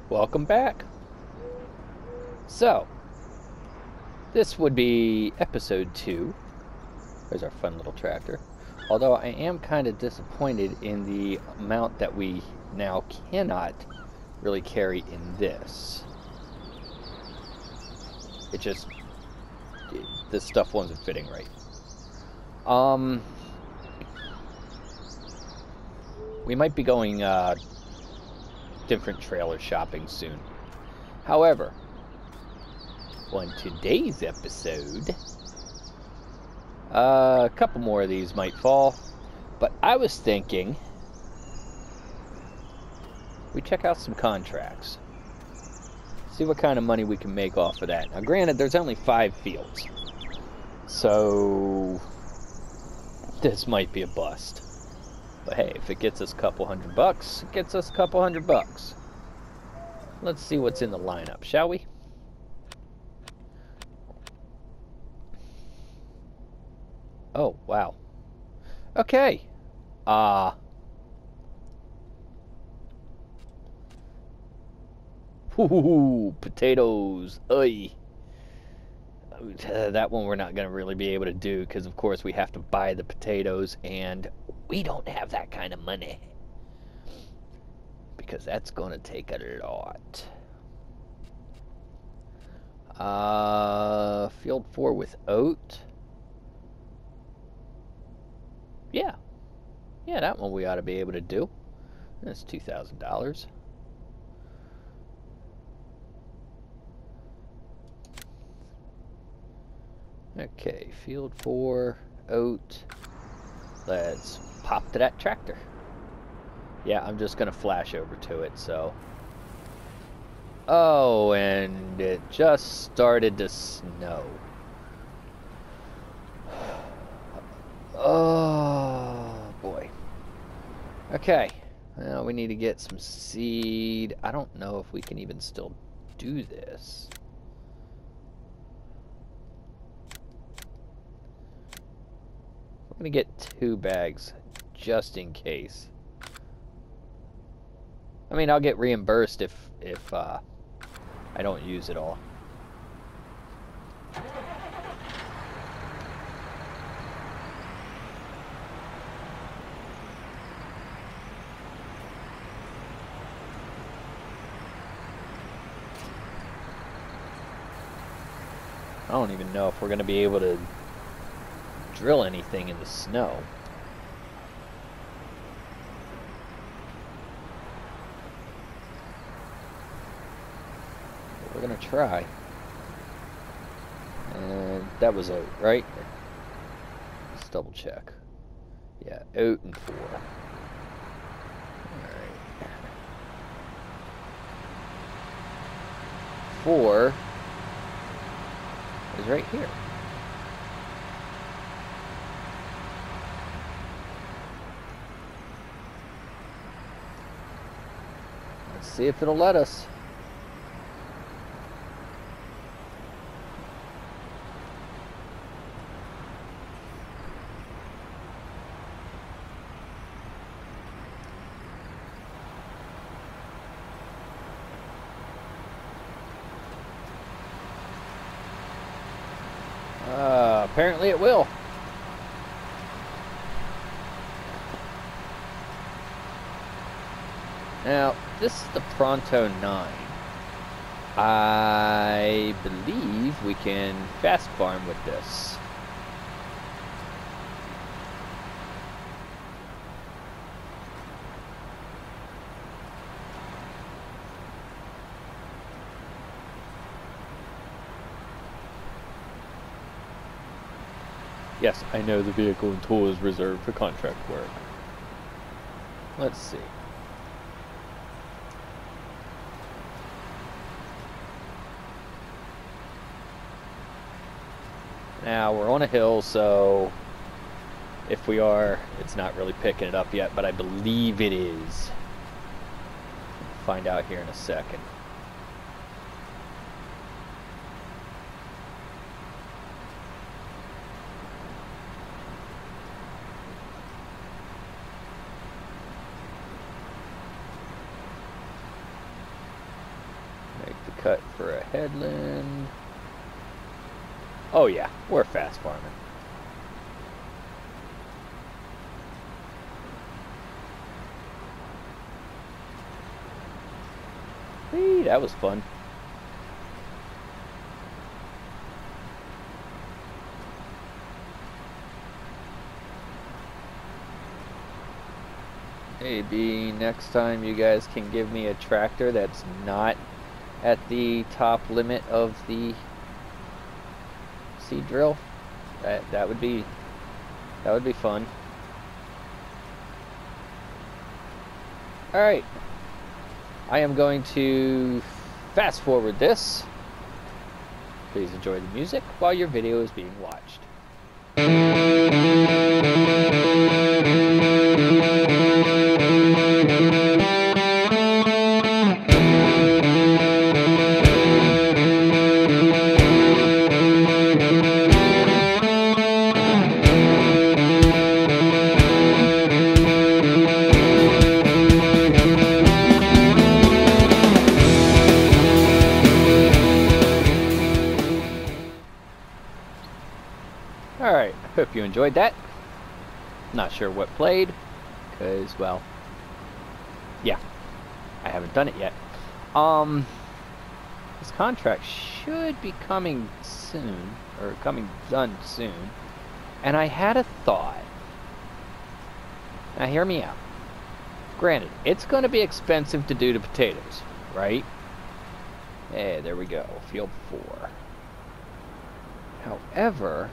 Welcome back. So, this would be episode 2. There's our fun little tractor. Although I am kind of disappointed in the amount that we now cannot really carry in this. It just, this stuff wasn't fitting right. We might be going different trailer shopping soon. However, on today's episode, a couple more of these might fall, but I was thinking we check out some contracts, see what kind of money we can make off of that. Now granted, there's only 5 fields, so this might be a bust. But hey, if it gets us a couple $100, it gets us a couple $100. Let's see what's in the lineup, shall we? Oh, wow. Okay. Ooh, potatoes. Oy. That one we're not going to really be able to do because, of course, we have to buy the potatoes, and we don't have that kind of money. Because that's going to take a lot. Field 4 with oat. Yeah. Yeah, that one we ought to be able to do. That's $2,000. Okay, field 4, oat. Let's pop to that tractor. Yeah, I'm just going to flash over to it, so. Oh, and it just started to snow. Oh, boy. Okay, well, we need to get some seed. I don't know if we can even still do this. I'm going to get 2 bags just in case. I mean, I'll get reimbursed if I don't use it all. I don't even know if we're going to be able to drill anything in the snow. We're gonna try. And that was oat, right? Let's double check. Yeah, oat and 4. Alright. 4 is right here. Let's see if it'll let us. Apparently it will. Now, this is the Pronto 9. I believe we can fast farm with this. Yes, I know the vehicle and tool is reserved for contract work. Let's see. Now, we're on a hill, so if we are, it's not really picking it up yet, but I believe it is. We'll find out here in a second. cut for a headland. Oh yeah, we're fast farming. Hey, that was fun. Maybe next time you guys can give me a tractor that's not at the top limit of the seed drill. That would be fun. All right. I am going to fast forward this. Please enjoy the music while your video is being watched. Alright, hope you enjoyed that. Not sure what played, because, well, yeah, I haven't done it yet. This contract should be coming soon, or coming done soon, and I had a thought. Now hear me out. Granted, it's going to be expensive to do the potatoes, right? Hey, there we go, field 4. However,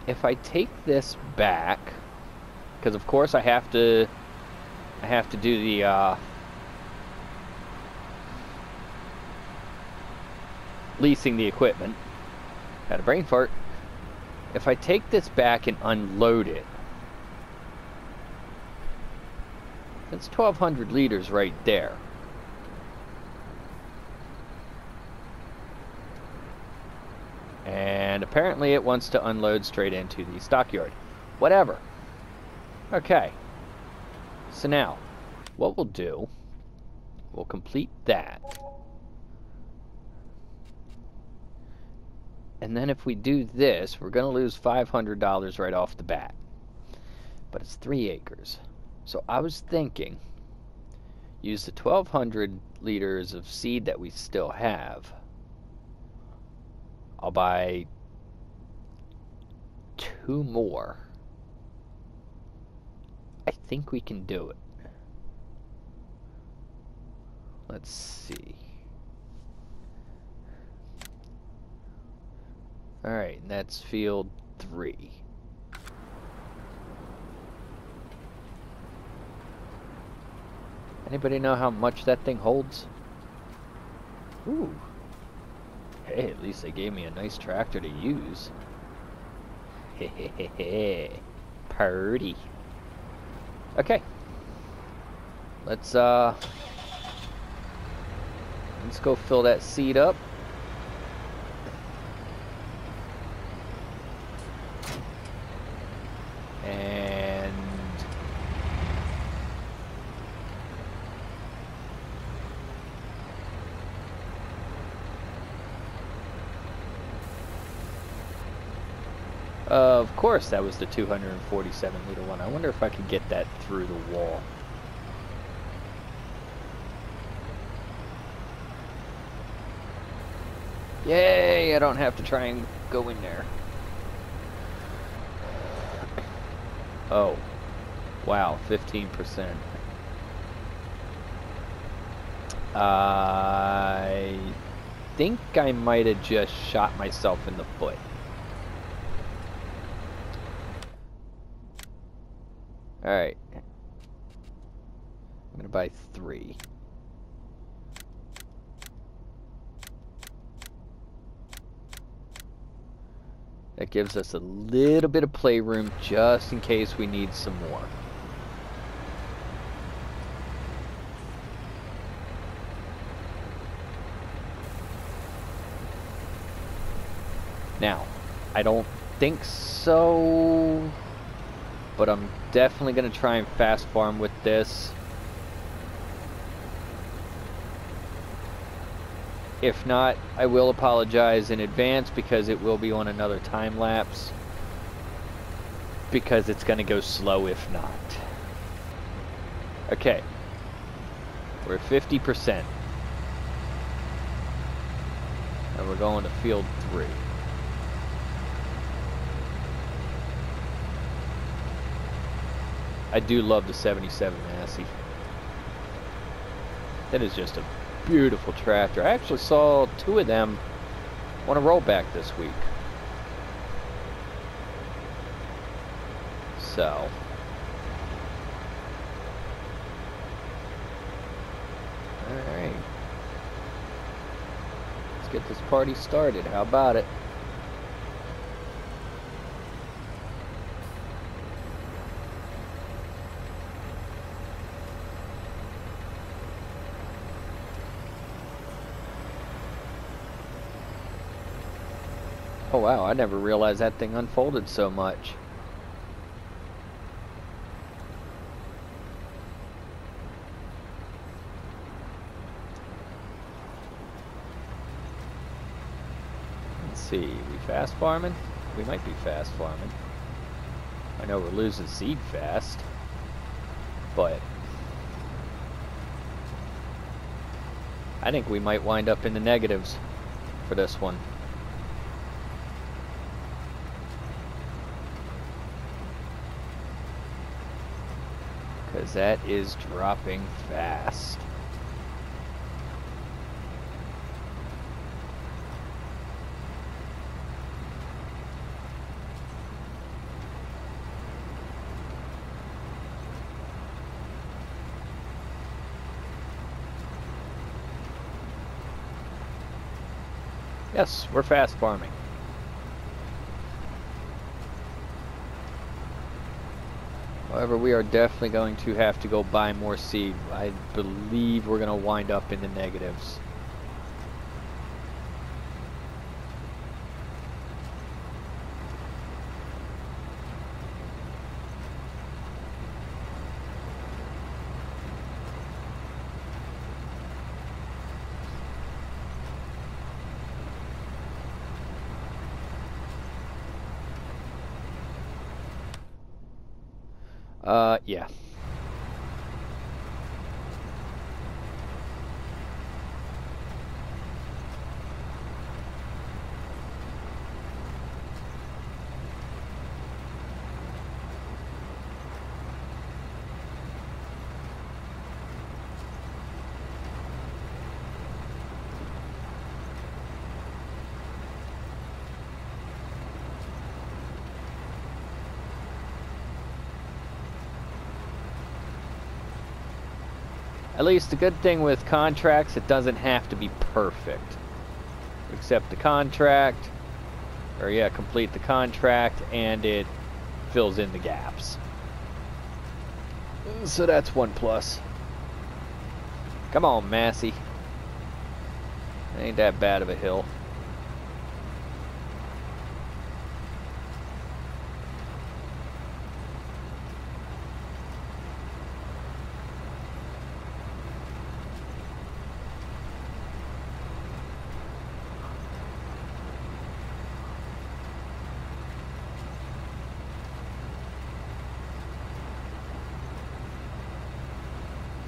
if I take this back, because of course I have to do the leasing the equipment. Had a brain fart. If I take this back and unload it, that's 1,200 liters right there. And apparently it wants to unload straight into the stockyard. Whatever. Okay. So now, what we'll do, we'll complete that. And then if we do this, we're going to lose $500 right off the bat. But it's 3 acres. So I was thinking, use the 1,200 liters of seed that we still have. I'll buy 2 more. I think we can do it. Let's see. Alright, that's field 3. Anybody know how much that thing holds? Ooh. Hey, at least they gave me a nice tractor to use. Hehehe. Purdy. Okay. Let's go fill that seed up. And of course, that was the 247 liter one. I wonder if I could get that through the wall. Yay! I don't have to try and go in there. Oh. Wow, 15%. I think I might have just shot myself in the foot. Alright. I'm gonna buy 3. That gives us a little bit of playroom just in case we need some more. Now, I don't think so, but I'm definitely going to try and fast farm with this. If not, I will apologize in advance because it will be on another time lapse. Because it's going to go slow if not. Okay. We're 50%. And we're going to field 3. I do love the 77 Massey. That is just a beautiful tractor. I actually saw 2 of them on a rollback this week. So. Alright. Let's get this party started. How about it? Oh wow, I never realized that thing unfolded so much. Let's see, we fast farming? We might be fast farming. I know we're losing seed fast, but I think we might wind up in the negatives for this one. Because that is dropping fast. Yes, we're fast farming. However, we are definitely going to have to go buy more seed. I believe we're going to wind up in the negatives. Yeah. At least the good thing with contracts, it doesn't have to be perfect. Accept the contract, or yeah, complete the contract, and it fills in the gaps. So that's one plus. Come on, Massey. Ain't that bad of a hill.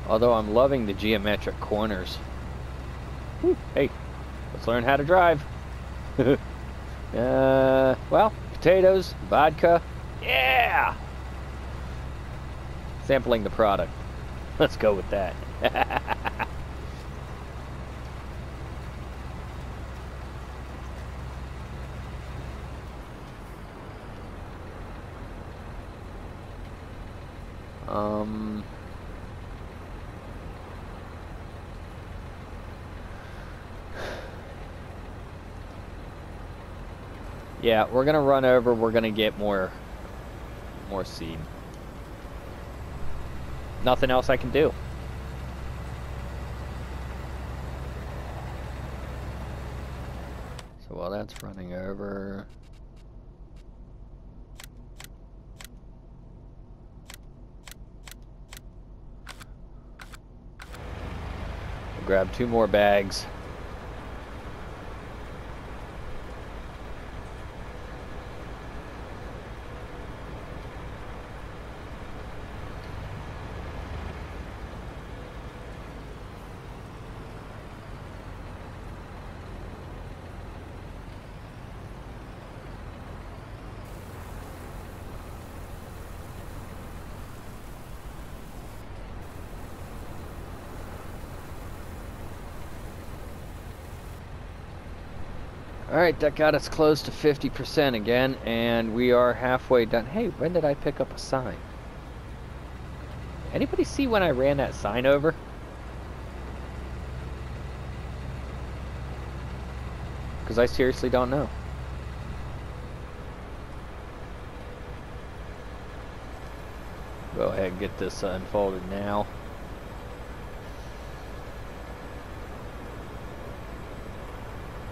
Although I'm loving the geometric corners. Whew, hey, let's learn how to drive. Well, potatoes, vodka, yeah! Sampling the product. Let's go with that. Yeah, we're gonna run over, we're gonna get more seed. Nothing else I can do. So while that's running over, we'll grab 2 more bags. Alright, that got us close to 50% again, and we are halfway done. Hey, when did I pick up a sign? Anybody see when I ran that sign over? Because I seriously don't know. Go ahead and get this unfolded now.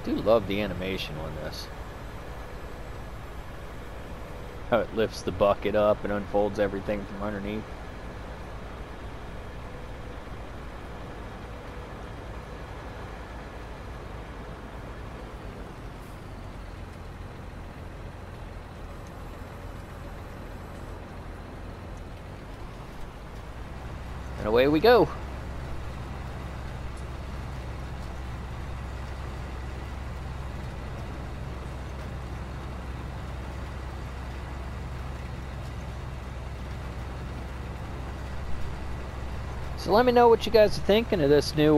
I do love the animation on this. How it lifts the bucket up and unfolds everything from underneath. And away we go. So let me know what you guys are thinking of this new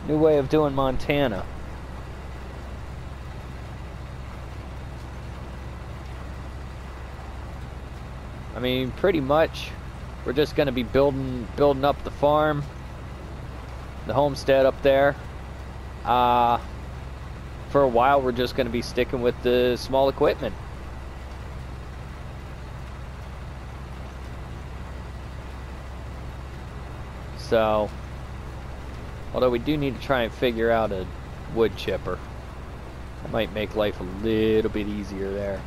way of doing Montana. I mean, pretty much, we're just going to be building up the farm, the homestead up there. For a while, we're just going to be sticking with the small equipment. So, although we do need to try and figure out a wood chipper. That might make life a little bit easier there.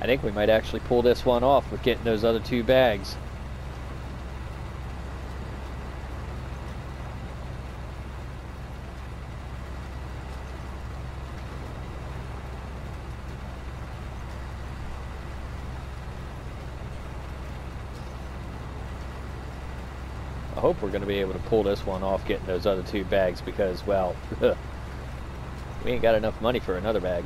I think we might actually pull this one off with getting those other 2 bags. I hope we're going to be able to pull this one off getting those other 2 bags because, well, we ain't got enough money for another bag.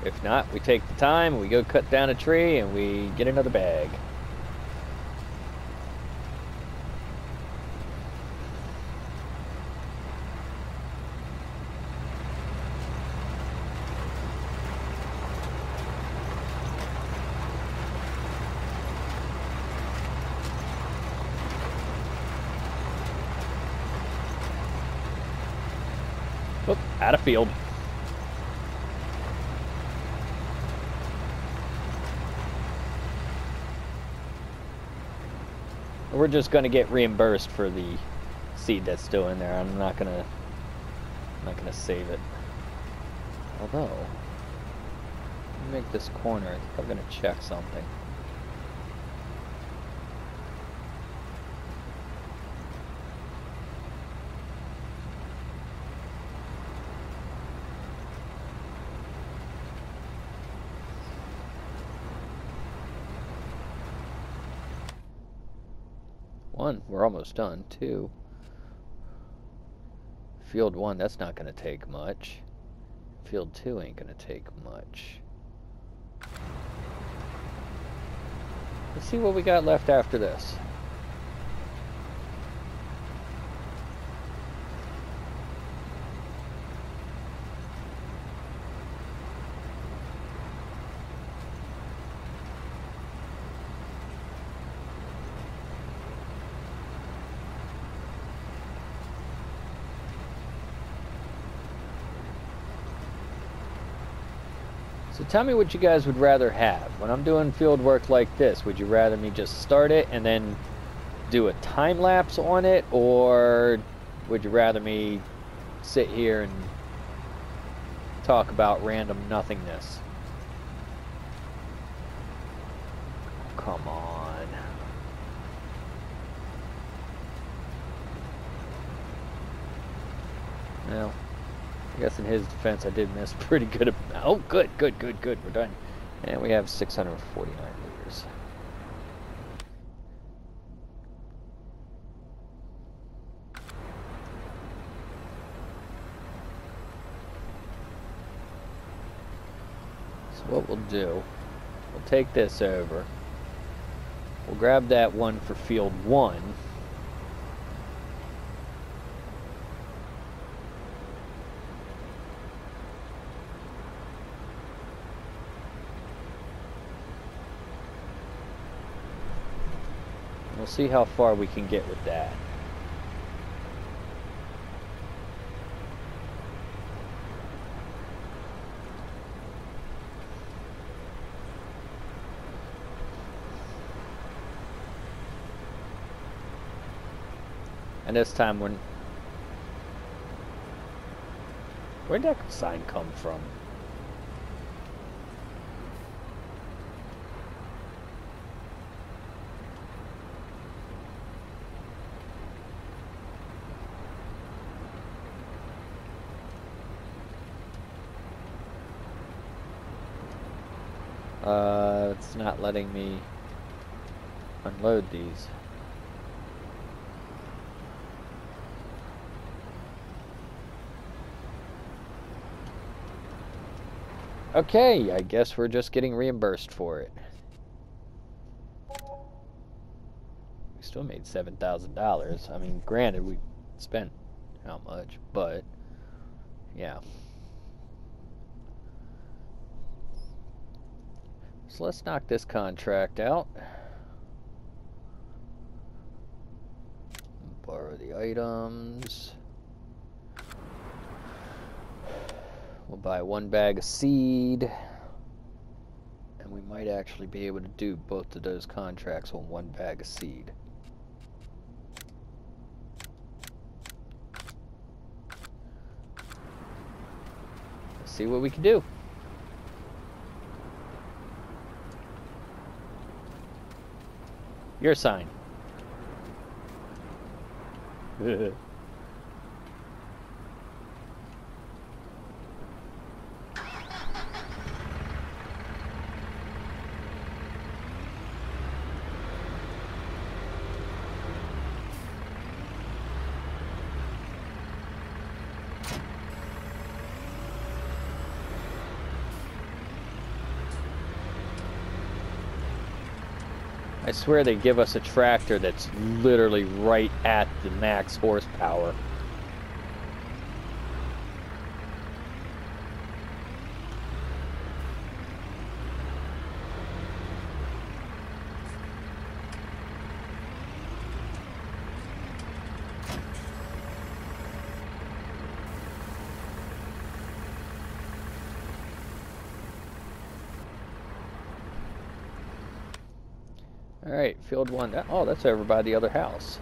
If not, we take the time, we go cut down a tree, and we get another bag. Oop, out of field. We're just going to get reimbursed for the seed that's still in there. I'm not gonna save it. Although, let me make this corner. I think I'm gonna check something. One, we're almost done. 2, field 1, that's not going to take much. Field 2 ain't going to take much. Let's see what we got left after this. So tell me what you guys would rather have. When I'm doing field work like this, would you rather me just start it and then do a time lapse on it, or would you rather me sit here and talk about random nothingness? come on. Well, I guess in his defense I did miss pretty good. Oh, good. We're done. And we have 649 liters. So what we'll do, we'll take this over. We'll grab that one for field 1. We'll see how far we can get with that. And this time where'd that sign come from? It's not letting me unload these. Okay, I guess we're just getting reimbursed for it. We still made $7,000. I mean, granted, we spent how much, but yeah. So let's knock this contract out. Borrow the items. We'll buy 1 bag of seed. And we might actually be able to do both of those contracts on 1 bag of seed. Let's see what we can do. Your sign. I swear they give us a tractor that's literally right at the max horsepower. Alright, field 1. Oh, that's over by the other house.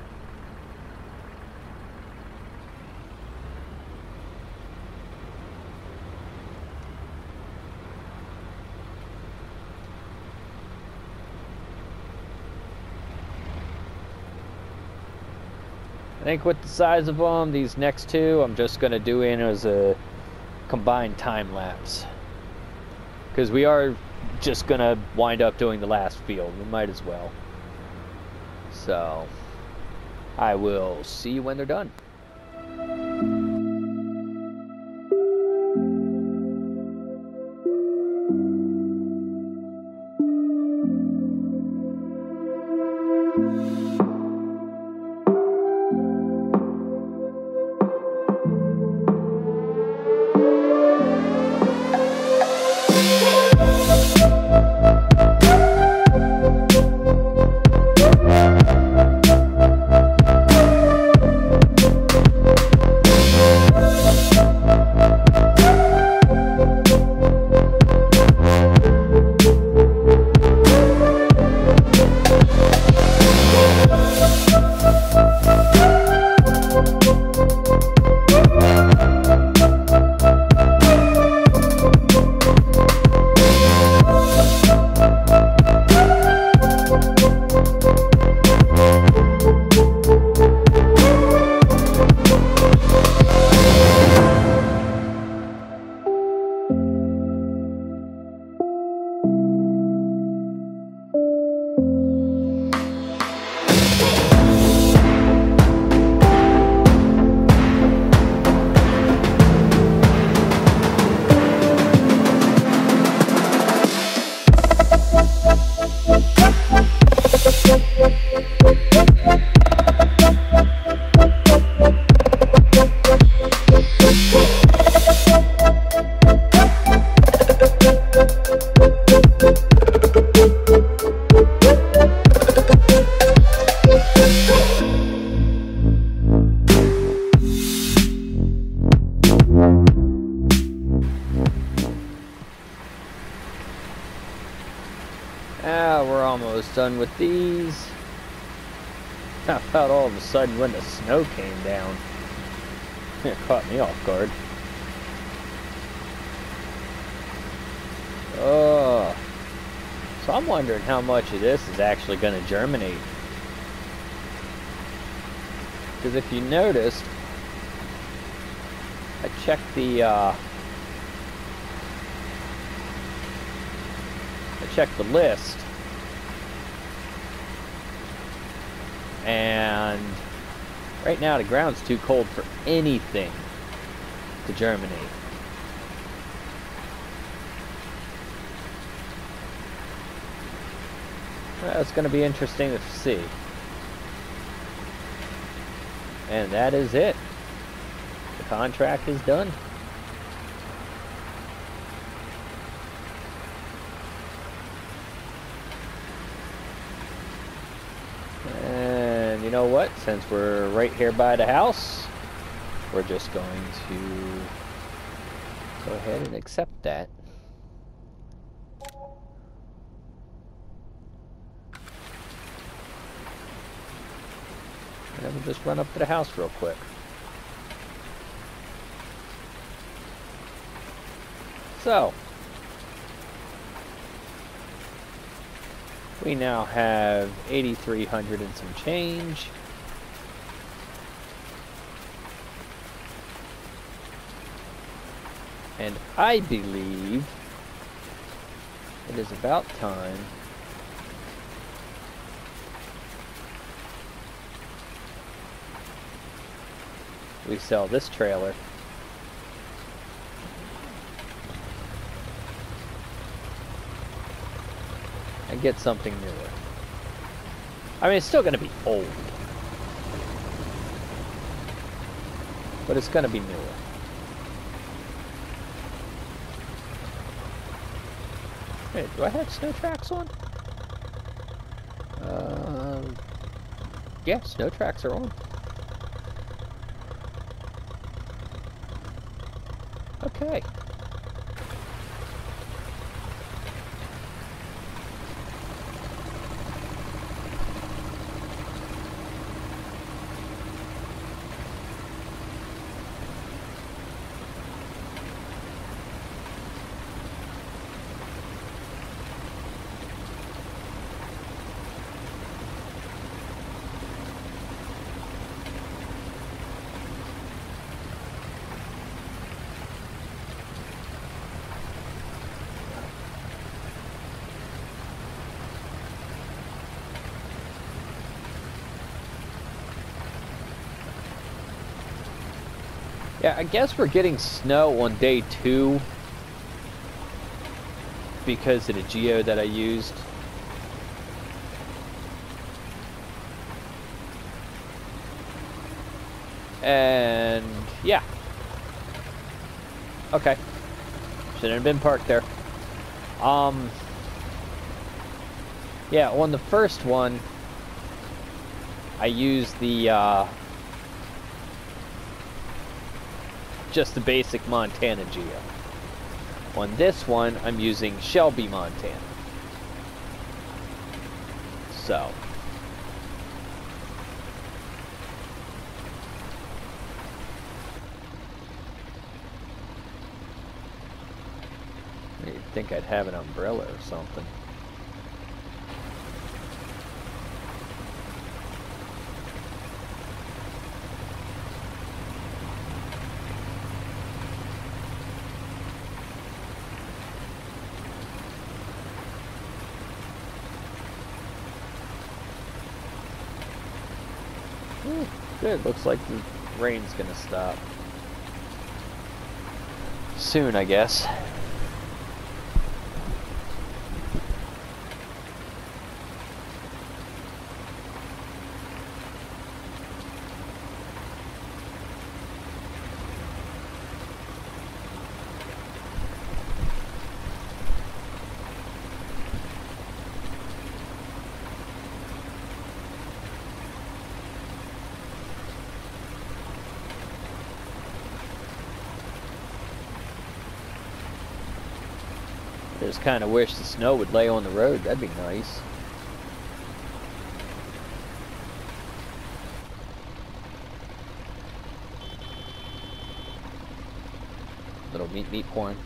I think with the size of them, these next two, I'm just going to do in as a combined time lapse. Because we are just going to wind up doing the last field. We might as well. So, I will see you when they're done. almost done with these. How about all of a sudden when the snow came down? It caught me off guard. Oh. So I'm wondering how much of this is actually going to germinate. Because if you noticed, I checked the list, and right now the ground's too cold for anything to germinate. Well, it's going to be interesting to see. And that is it. The contract is done. And you know what? Since we're right here by the house, we're just going to go ahead and accept that. And we'll just run up to the house real quick. So, we now have 8,300 and some change. And I believe it is about time we sell this trailer and get something newer. I mean, it's still going to be old, but it's going to be newer. Wait, do I have snow tracks on? Yeah, snow tracks are on. Okay. Yeah, I guess we're getting snow on day 2 because of the geo that I used. And yeah. Okay. Shouldn't have been parked there. Yeah, on the first one, I used the just the basic Montana geo. On this one, I'm using Shelby, Montana. So. You'd think I'd have an umbrella or something. Good, looks like the rain's gonna stop soon, I guess. I just kind of wish the snow would lay on the road. That'd be nice. Little meat porn.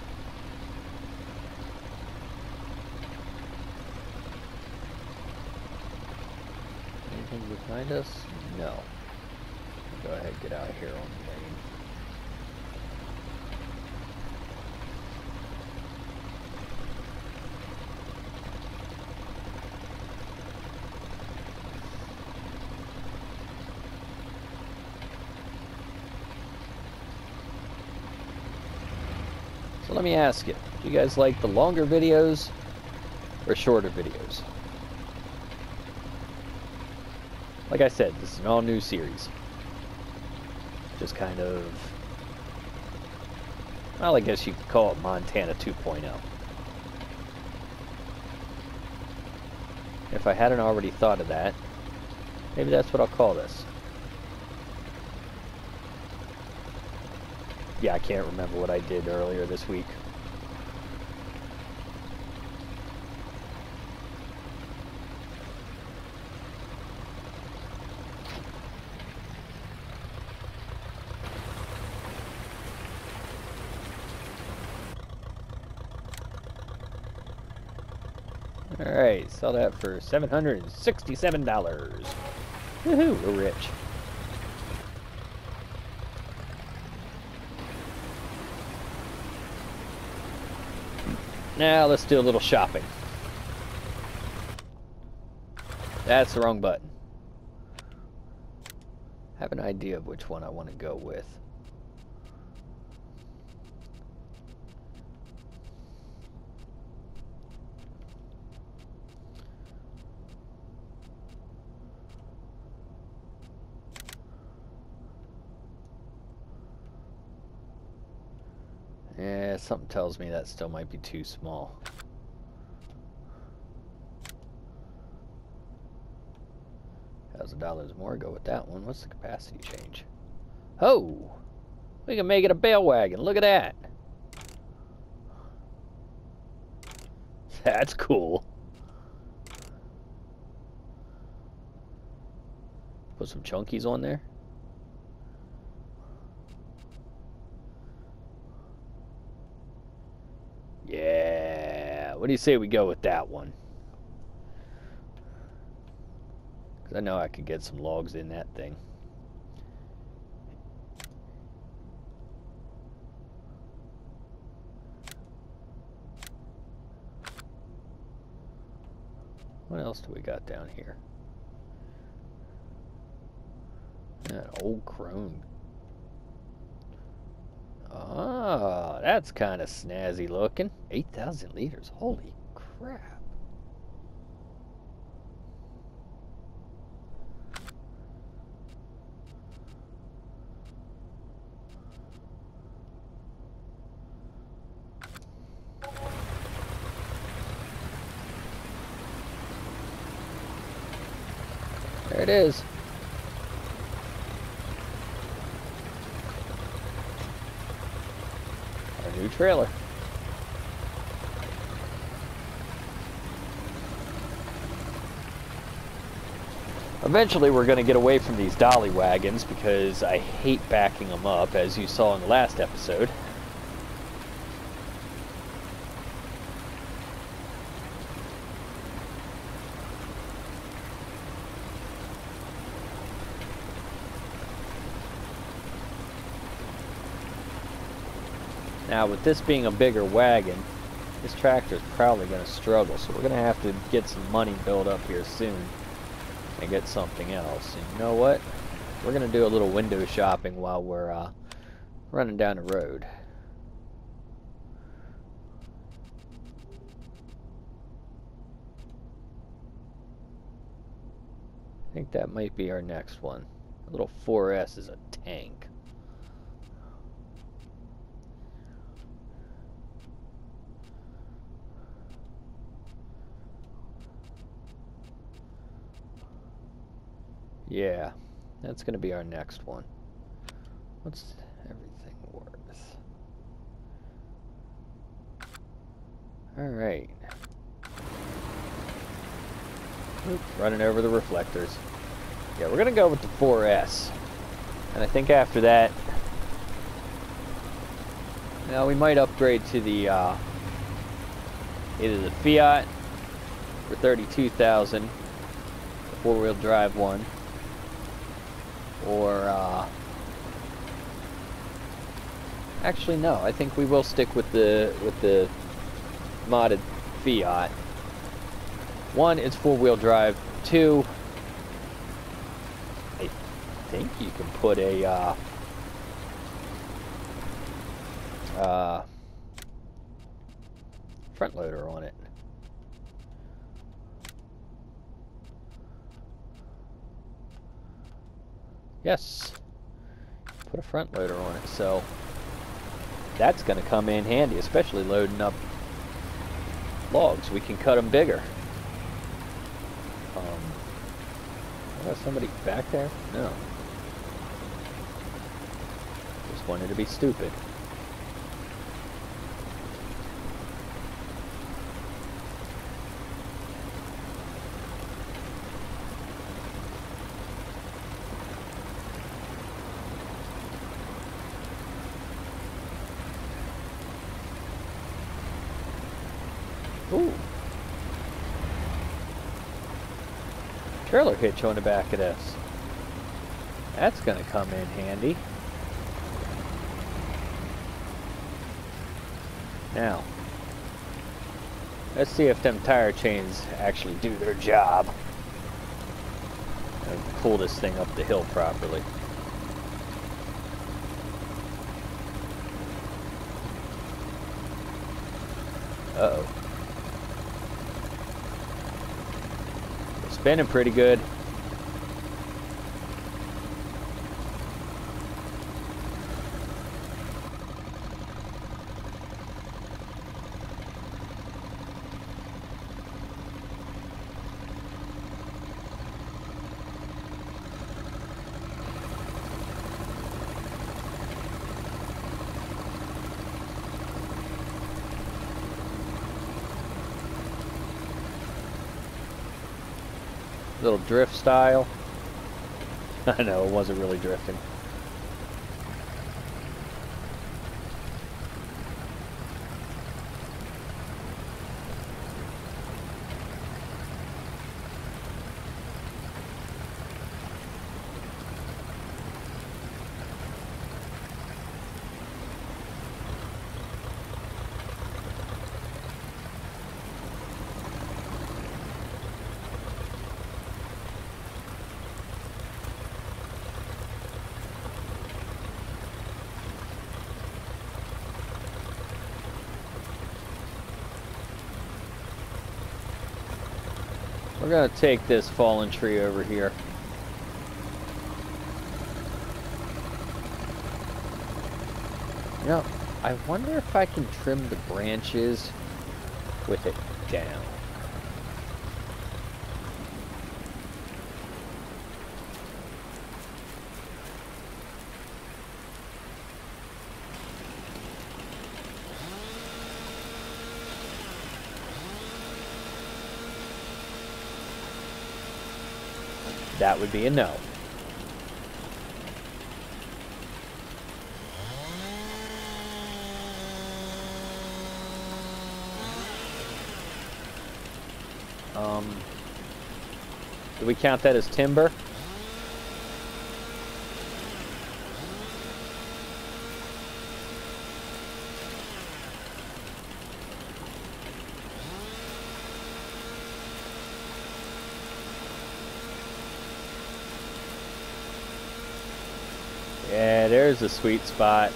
Anything behind us? No. Go ahead, get out of here on the lane. So let me ask you, do you guys like the longer videos or shorter videos? Like I said, this is an all-new series. Just kind of, well, I guess you could call it Montana 2.0. If I hadn't already thought of that, maybe that's what I'll call this. Yeah, I can't remember what I did earlier this week. Alright, sell that for $767. Woohoo, we're rich. Now let's do a little shopping. That's the wrong button. I have an idea of which one I want to go with. Yeah, something tells me that still might be too small. $1,000 more, go with that one. What's the capacity change? Oh! We can make it a bale wagon. Look at that. That's cool. Put some chunkies on there. Yeah, what do you say we go with that one? Because I know I could get some logs in that thing. What else do we got down here? An old crone. Ah, that's kind of snazzy looking. 8,000 liters. Holy crap. There it is. New trailer. Eventually we're going to get away from these dolly wagons because I hate backing them up, as you saw in the last episode. Now, with this being a bigger wagon, this tractor is probably going to struggle, so we're going to have to get some money built up here soon and get something else. And you know what? We're going to do a little window shopping while we're running down the road. I think that might be our next one. A little 4S is a tank. Yeah, that's going to be our next one. What's everything worth? Alright. Oops, running over the reflectors. Yeah, we're going to go with the 4S. And I think after that, Now we might upgrade to the either the Fiat for 32,000, the four-wheel drive one, or actually no, I think we will stick with the modded Fiat. One, it's four-wheel drive. Two, I think you can put a front loader on it. Yes, put a front loader on it, so that's going to come in handy, especially loading up logs. We can cut them bigger. Was somebody back there? No. Just wanted to be stupid. Ooh. Trailer hitch on the back of this. That's going to come in handy. Now, let's see if them tire chains actually do their job. And pull this thing up the hill properly. Uh-oh. Spinning pretty good. Little drift style. I know, it wasn't really drifting. We're going to take this fallen tree over here. You know, I wonder if I can trim the branches with it down. That would be a no. Do we count that as timber? Yeah, there's a sweet spot.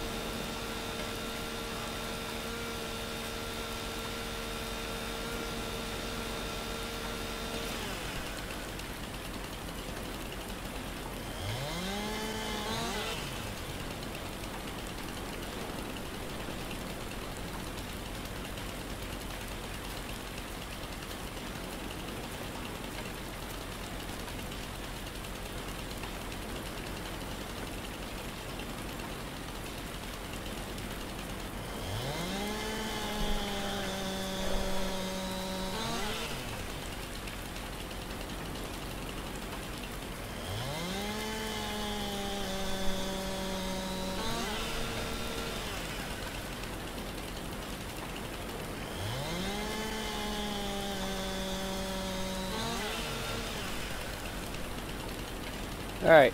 Alright,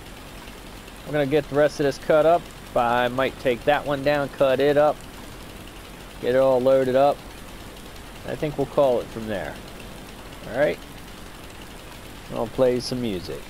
we're going to get the rest of this cut up. I might take that one down, cut it up, get it all loaded up. I think we'll call it from there. Alright, I'll play some music.